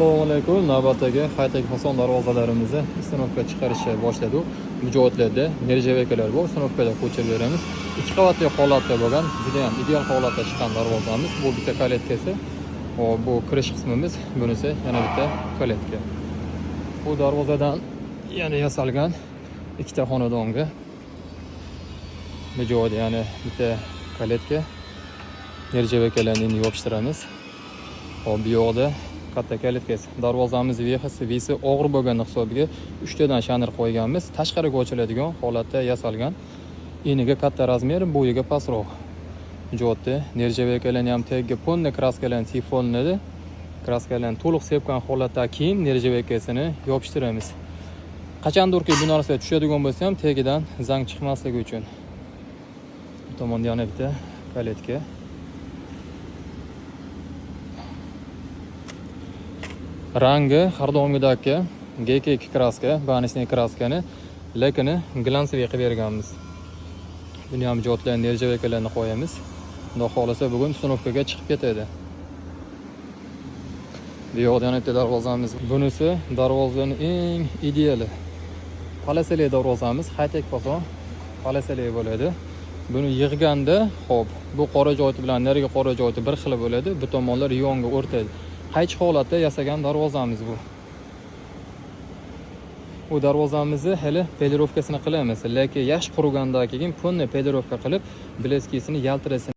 Assalomu alaykum. Navbatdagi Haytek Hasan darvozalarimizni istanovka chiqarishga boshladik. Mujohidlarda nerjavekalar bor, istanovkada ko'chirib beramiz. 2 qavatli holatda bo'lgan, juda ham ideal holatda chiqqan darvozamiz. Bu bitta kaletkasi. Bu kirish qismimiz, bunisi yana bitta kaletka. Bu darvozadan yana yasalgan ikkita xonadonga mujohid, ya'ni bitta kaletka nerjavekalarni yopishtiramiz. Bu yoqda katta kalitkasi. Darvozamiz visi og'ir bo'lgan hisobiga 3 tadan shanir qo'yganmiz. Tashqariga ochiladigan holatda yasalgan. Eniga katta razmer, bo'yiga pastroq. Jo'tda nerjavekalarni ham tagiga ponna kraskalarni sifonlanadi. Kraskalarni to'liq sepgan holatda keyin nerjavekasini yopishtiramiz. Qachondirki bu narsa tushadigan bo'lsa ham tagidan zang chiqmasligi uchun. Bu tomonda yana bitta kaletka. Rangi har doimgidagi GK2 kraska, banisning kraskani, lekini glansli qilib berganmiz. Buni ham jo'tlarni nerjavekalarni qo'yamiz. Xudo xolasa bugun istanovkaga chiqib ketadi. Bu yoqda yana bitta darvozamiz. Bunisi darvozaning eng ideali. Palasali darvozamiz, Haytek Hasan palasali bo'ladi. Buni yig'ganda, xo'p, bu qora joyti bilan nariga qora joyti bir xil bo'ladi. Bu tomonlar yonga o'rtaydi. Qaychi holatda yasagan darvozamiz bu. Bu darvozamizni hali pelirovkasini qilamiz, lekin yaxshi qurigandan keyin ponna pelirovka qilib, bleskisini yaltirasini